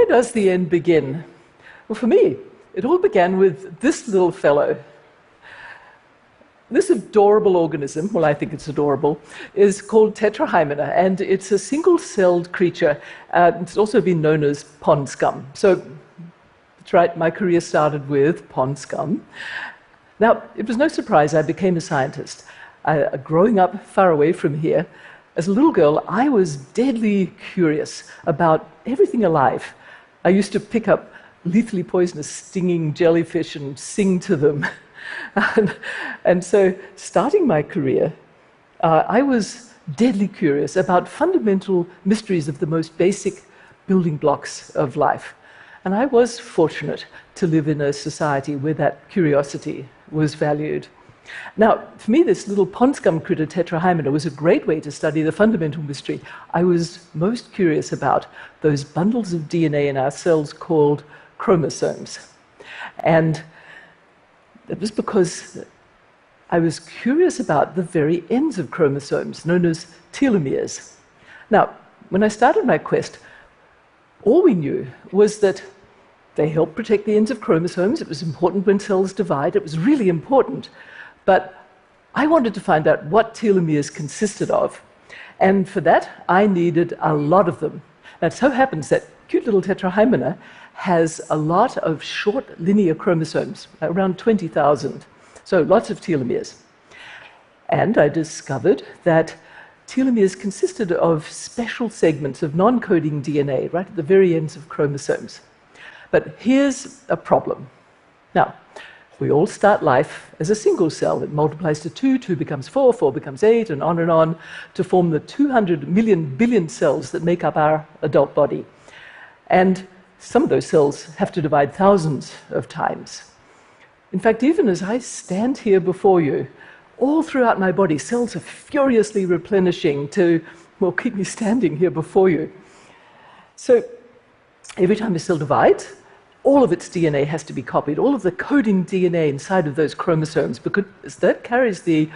does the end begin? Well, for me, it all began with this little fellow. This adorable organism, well, I think it's adorable, is called Tetrahymena, and it's a single-celled creature. It's also been known as pond scum. So that's right, my career started with pond scum. Now, it was no surprise I became a scientist. Growing up far away from here, as a little girl, I was deadly curious about everything alive. I used to pick up lethally poisonous stinging jellyfish and sing to them. And so, starting my career, I was deadly curious about fundamental mysteries of the most basic building blocks of life. And I was fortunate to live in a society where that curiosity was valued. Now, for me, this little pond scum critter, Tetrahymena, was a great way to study the fundamental mystery. I was most curious about those bundles of DNA in our cells called chromosomes. And it was because I was curious about the very ends of chromosomes, known as telomeres. Now, when I started my quest, all we knew was that they help protect the ends of chromosomes. It was important when cells divide. It was really important. But I wanted to find out what telomeres consisted of. And for that, I needed a lot of them. Now, it so happens that cute little Tetrahymena has a lot of short linear chromosomes, around 20,000. So lots of telomeres. And I discovered that telomeres consisted of special segments of non-coding DNA right at the very ends of chromosomes. But here's a problem. Now, we all start life as a single cell. It multiplies to 2, 2 becomes 4, 4 becomes 8, and on to form the 200 million billion cells that make up our adult body. And some of those cells have to divide thousands of times. In fact, even as I stand here before you, all throughout my body, cells are furiously replenishing to, well, keep me standing here before you. So every time a cell divides, all of its DNA has to be copied, all of the coding DNA inside of those chromosomes, because that carries the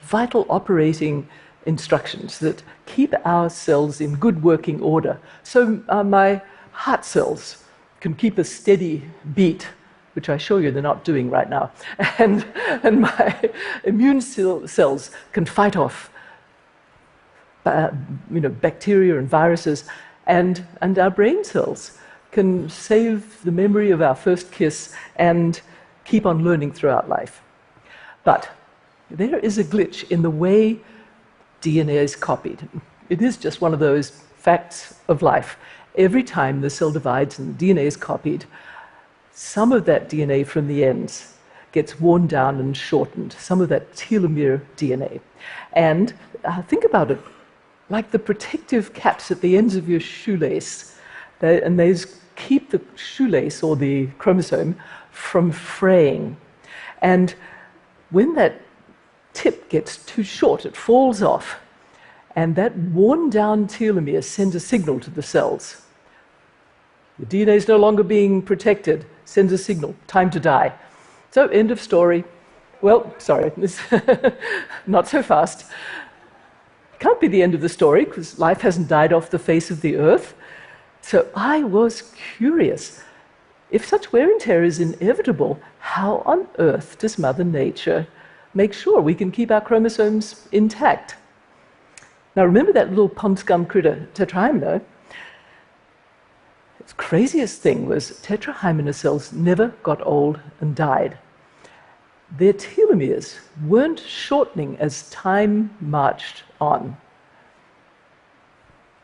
vital operating instructions that keep our cells in good working order. So my heart cells can keep a steady beat, which I assure you they're not doing right now, and my immune cells can fight off bacteria and viruses, and our brain cells can save the memory of our first kiss and keep on learning throughout life. But there is a glitch in the way DNA is copied. It is just one of those facts of life. Every time the cell divides and the DNA is copied, some of that DNA from the ends gets worn down and shortened, some of that telomere DNA. And think about it, like the protective caps at the ends of your shoelace, and those keep the shoelace or the chromosome from fraying. And when that tip gets too short, it falls off, and that worn down telomere sends a signal to the cells. The DNA is no longer being protected, sends a signal, time to die. So, end of story. Well, sorry, not so fast. Can't be the end of the story, because life hasn't died off the face of the earth. So I was curious. If such wear and tear is inevitable, how on earth does Mother Nature make sure we can keep our chromosomes intact? Now, remember that little pond scum critter, Tetrahymena? Its craziest thing was Tetrahymena cells never got old and died. Their telomeres weren't shortening as time marched on.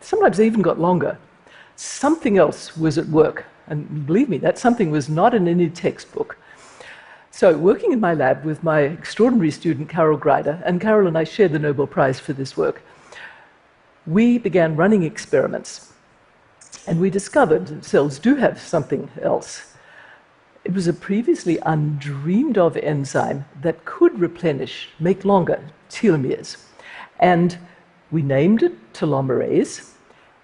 Sometimes they even got longer. Something else was at work, and believe me, that something was not in any textbook. So, working in my lab with my extraordinary student, Carol Greider, and Carol and I shared the Nobel Prize for this work, we began running experiments, and we discovered cells do have something else. It was a previously undreamed of enzyme that could replenish, make longer telomeres. And we named it telomerase.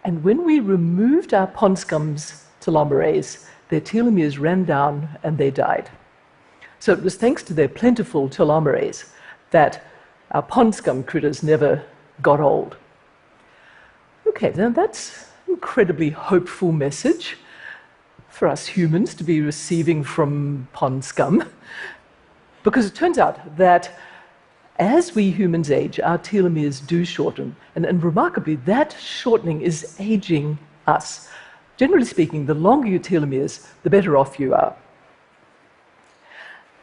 And when we removed our pond scum's telomerase, their telomeres ran down and they died. So it was thanks to their plentiful telomerase that our pond scum critters never got old. Okay, now that's an incredibly hopeful message. for us humans to be receiving from pond scum, because it turns out that as we humans age, our telomeres do shorten, and remarkably, that shortening is aging us. Generally speaking, the longer your telomeres, the better off you are.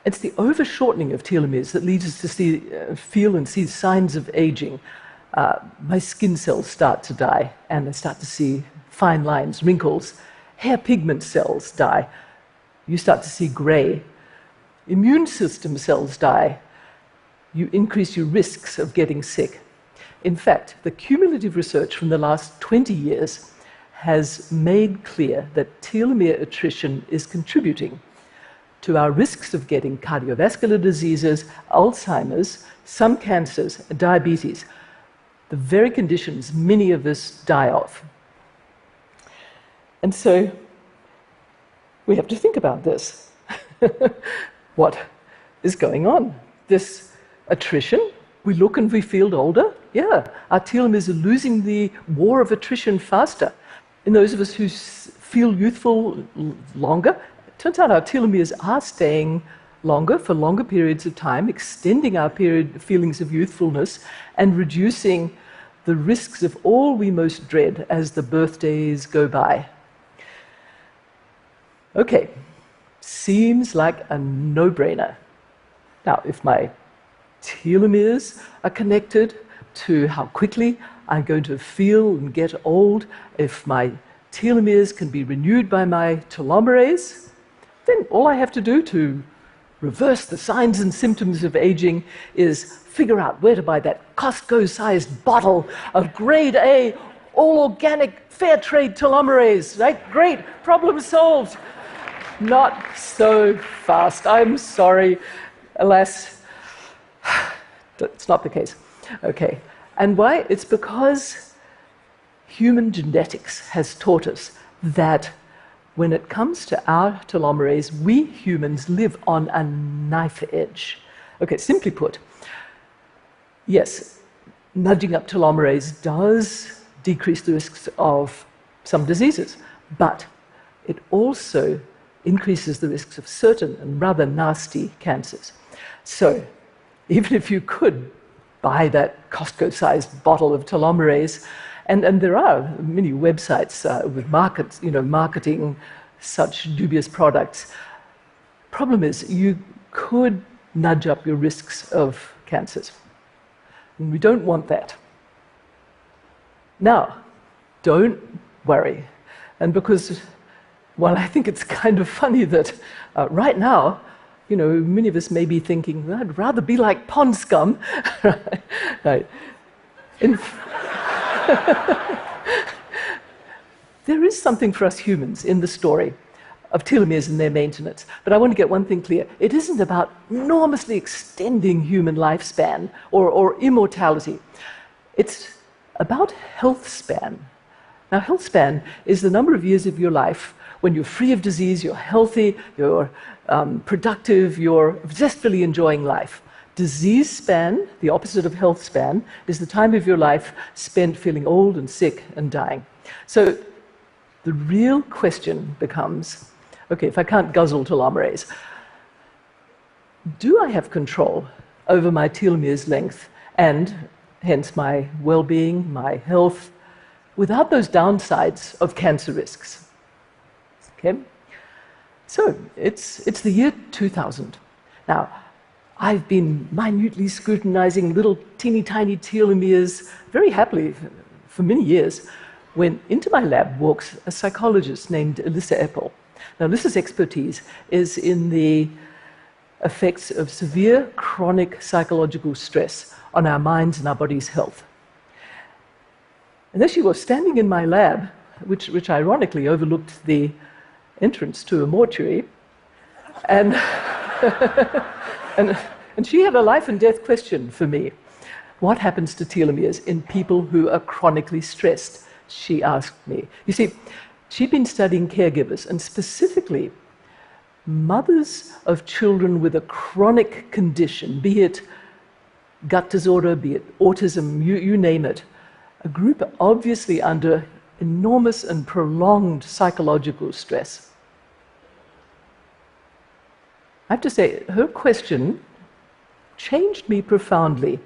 It's the overshortening of telomeres that leads us to feel and see signs of aging. My skin cells start to die, and I start to see fine lines, wrinkles. Hair pigment cells die. You start to see gray. Immune system cells die. You increase your risks of getting sick. In fact, the cumulative research from the last 20 years has made clear that telomere attrition is contributing to our risks of getting cardiovascular diseases, Alzheimer's, some cancers, diabetes, the very conditions many of us die of. And so we have to think about this. What is going on? This attrition, we look and we feel older. Yeah, our telomeres are losing the war of attrition faster. In those of us who feel youthful longer, it turns out our telomeres are staying longer for longer periods of time, extending our feelings of youthfulness and reducing the risks of all we most dread as the birthdays go by. Okay, seems like a no-brainer. Now, if my telomeres are connected to how quickly I'm going to feel and get old, if my telomeres can be renewed by my telomerase, then all I have to do to reverse the signs and symptoms of aging is figure out where to buy that Costco-sized bottle of grade A, all-organic, fair trade telomerase, right? Great, problem solved. Not so fast. I'm sorry. Alas, that's not the case. Okay. And why? It's because human genetics has taught us that when it comes to our telomerase, we humans live on a knife edge. Okay, simply put, yes, nudging up telomerase does decrease the risks of some diseases, but it also increases the risks of certain and rather nasty cancers. So even if you could buy that Costco-sized bottle of telomerase, and there are many websites with marketing such dubious products. Problem is, you could nudge up your risks of cancers. And we don't want that. Now, don't worry. And because, well, I think it's kind of funny that right now, many of us may be thinking, I'd rather be like pond scum. Right. There is something for us humans in the story of telomeres and their maintenance. But I want to get one thing clear. It isn't about enormously extending human lifespan or immortality. It's about health span. Now, health span is the number of years of your life when you're free of disease, you're healthy, you're productive, you're zestfully enjoying life. Disease span, the opposite of health span, is the time of your life spent feeling old and sick and dying. So the real question becomes, okay, if I can't guzzle telomerase, do I have control over my telomeres length and hence my well-being, my health, without those downsides of cancer risks? Okay? So it's the year 2000. Now, I've been minutely scrutinizing little teeny tiny telomeres very happily for many years when into my lab walks a psychologist named Elissa Epel. Now, Elissa's expertise is in the effects of severe chronic psychological stress on our minds and our body's health. And there she was standing in my lab, which ironically overlooked the entrance to a mortuary, and and she had a life and death question for me. What happens to telomeres in people who are chronically stressed? She asked me. You see, she'd been studying caregivers, and specifically mothers of children with a chronic condition, be it gut disorder, be it autism, you name it, a group obviously under enormous and prolonged psychological stress. I have to say, her question changed me profoundly.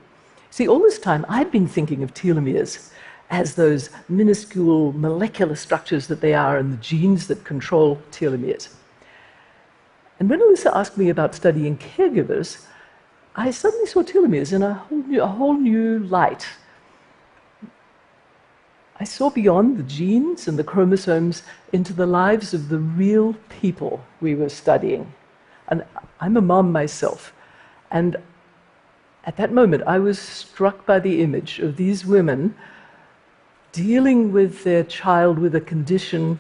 See, all this time I'd been thinking of telomeres as those minuscule molecular structures that they are and the genes that control telomeres. And when Alyssa asked me about studying caregivers, I suddenly saw telomeres in a whole new light. I saw beyond the genes and the chromosomes into the lives of the real people we were studying. And I'm a mom myself. And at that moment, I was struck by the image of these women dealing with their child with a condition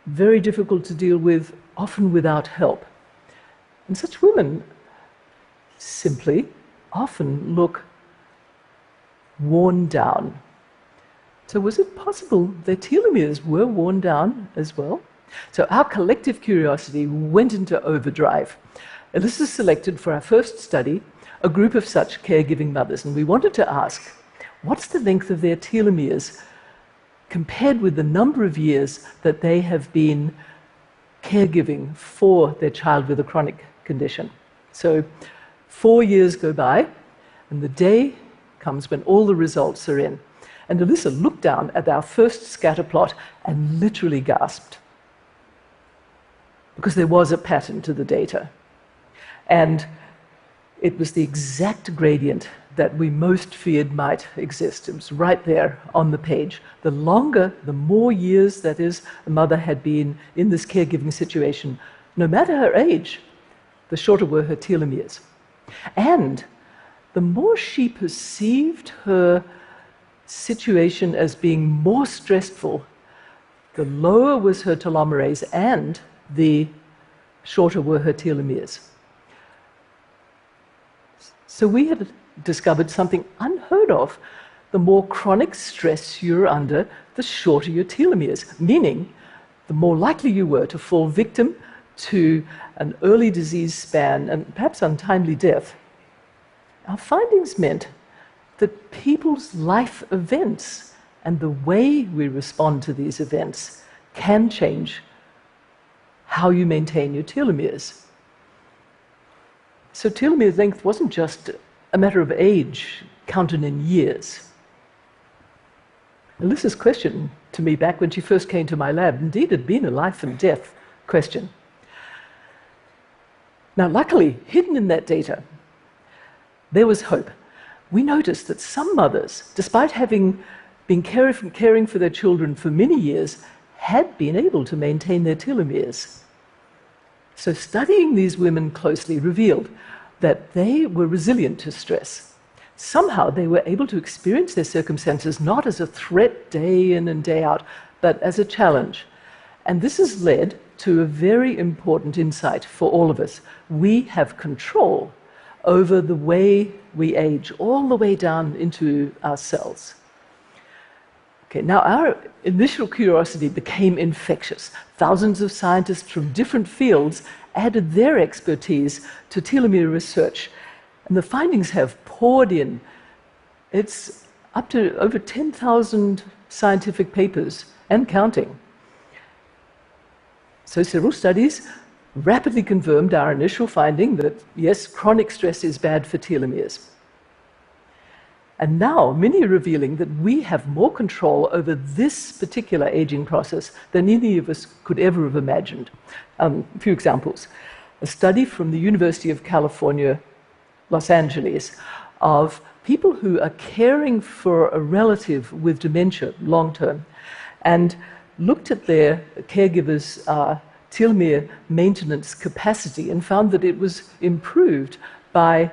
very difficult to deal with, often without help. And such women simply often look worn down. So was it possible their telomeres were worn down as well? So our collective curiosity went into overdrive. Alyssa selected for our first study a group of such caregiving mothers, and we wanted to ask, what's the length of their telomeres compared with the number of years that they have been caregiving for their child with a chronic condition? So 4 years go by, and the day comes when all the results are in. And Alyssa looked down at our first scatter plot and literally gasped, because there was a pattern to the data. And it was the exact gradient that we most feared might exist. It was right there on the page. The longer, the more years, that is, a mother had been in this caregiving situation, no matter her age, the shorter were her telomeres. And the more she perceived her situation as being more stressful, the lower was her telomerase and the shorter were her telomeres. So we had discovered something unheard of. The more chronic stress you're under, the shorter your telomeres, meaning the more likely you were to fall victim to an early disease span and perhaps untimely death. Our findings meant that people's life events and the way we respond to these events can change how you maintain your telomeres. So telomere length wasn't just a matter of age counted in years. Alyssa's question to me back when she first came to my lab indeed had been a life and death question. Now, luckily, hidden in that data, there was hope. We noticed that some mothers, despite having been caring for their children for many years, had been able to maintain their telomeres. So studying these women closely revealed that they were resilient to stress. Somehow they were able to experience their circumstances not as a threat day in and day out, but as a challenge. And this has led to a very important insight for all of us. We have control over the way we age, all the way down into our cells. Okay, now our initial curiosity became infectious. Thousands of scientists from different fields added their expertise to telomere research, and the findings have poured in. It's up to over 10,000 scientific papers and counting. So several studies rapidly confirmed our initial finding that, yes, chronic stress is bad for telomeres. And now many are revealing that we have more control over this particular aging process than any of us could ever have imagined. A few examples. A study from the University of California, Los Angeles, of people who are caring for a relative with dementia long-term, and looked at their caregivers' telomere maintenance capacity and found that it was improved by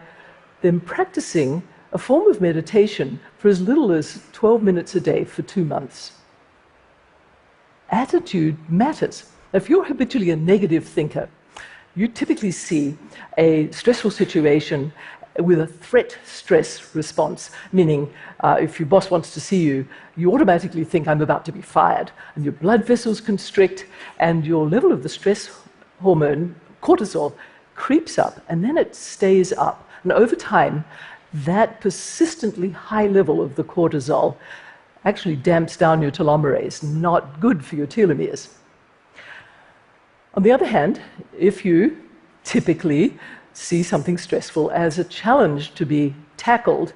them practicing a form of meditation for as little as 12 minutes a day for 2 months. Attitude matters. If you're habitually a negative thinker, you typically see a stressful situation with a threat-stress response, meaning if your boss wants to see you, you automatically think, I'm about to be fired, and your blood vessels constrict, and your level of the stress hormone, cortisol, creeps up, and then it stays up. And over time, that persistently high level of the cortisol actually damps down your telomerase, not good for your telomeres. On the other hand, if you typically see something stressful as a challenge to be tackled,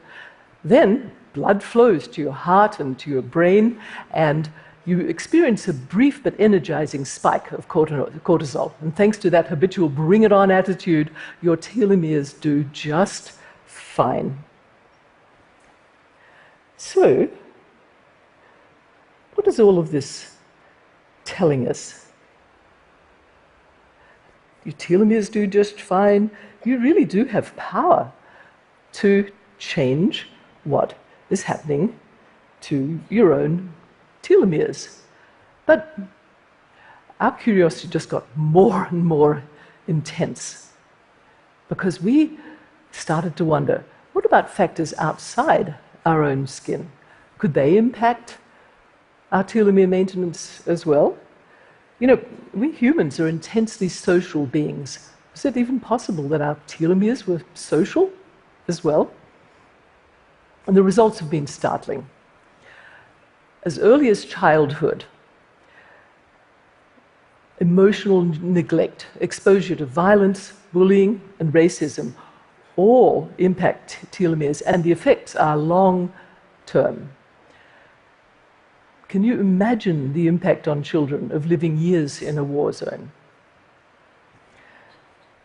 then blood flows to your heart and to your brain, and you experience a brief but energizing spike of cortisol. And thanks to that habitual bring-it-on attitude, your telomeres do just fine. So, what is all of this telling us? Your telomeres do just fine. You really do have power to change what is happening to your own telomeres. But our curiosity just got more and more intense because we started to wonder, what about factors outside our own skin? Could they impact our telomere maintenance as well? You know, we humans are intensely social beings. Is it even possible that our telomeres were social as well? And the results have been startling. As early as childhood, emotional neglect, exposure to violence, bullying, and racism all impact telomeres, and the effects are long-term. Can you imagine the impact on children of living years in a war zone?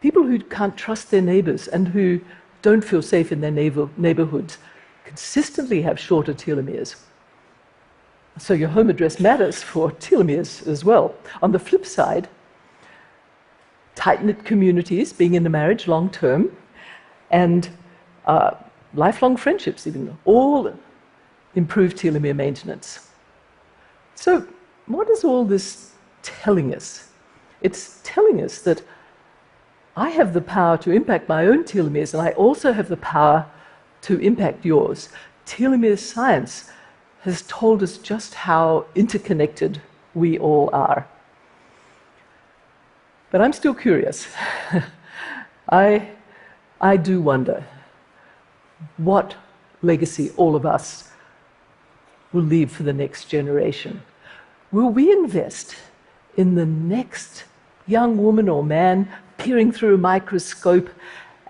People who can't trust their neighbors and who don't feel safe in their neighborhoods consistently have shorter telomeres. So your home address matters for telomeres as well. On the flip side, tight-knit communities, being in a marriage long-term, and lifelong friendships even, all improve telomere maintenance. So what is all this telling us? It's telling us that I have the power to impact my own telomeres, and I also have the power to impact yours. Telomere science has told us just how interconnected we all are. But I'm still curious. I do wonder what legacy all of us will leave for the next generation. Will we invest in the next young woman or man peering through a microscope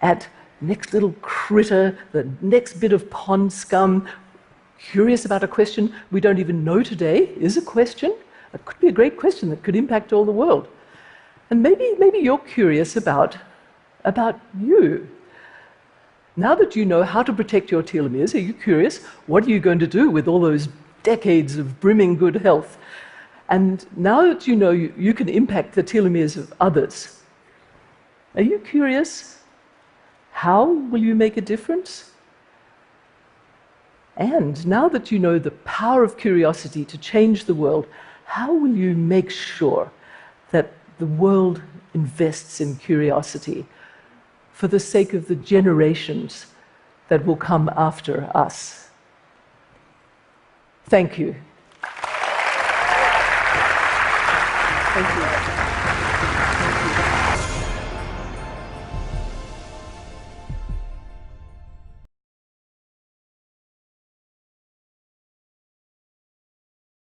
at next little critter, the next bit of pond scum, curious about a question we don't even know today is a question? It could be a great question that could impact all the world. And maybe you're curious about you. Now that you know how to protect your telomeres, are you curious, what are you going to do with all those decades of brimming good health? And now that you know you can impact the telomeres of others, are you curious, how will you make a difference? And now that you know the power of curiosity to change the world, how will you make sure that the world invests in curiosity for the sake of the generations that will come after us? Thank you. Thank you.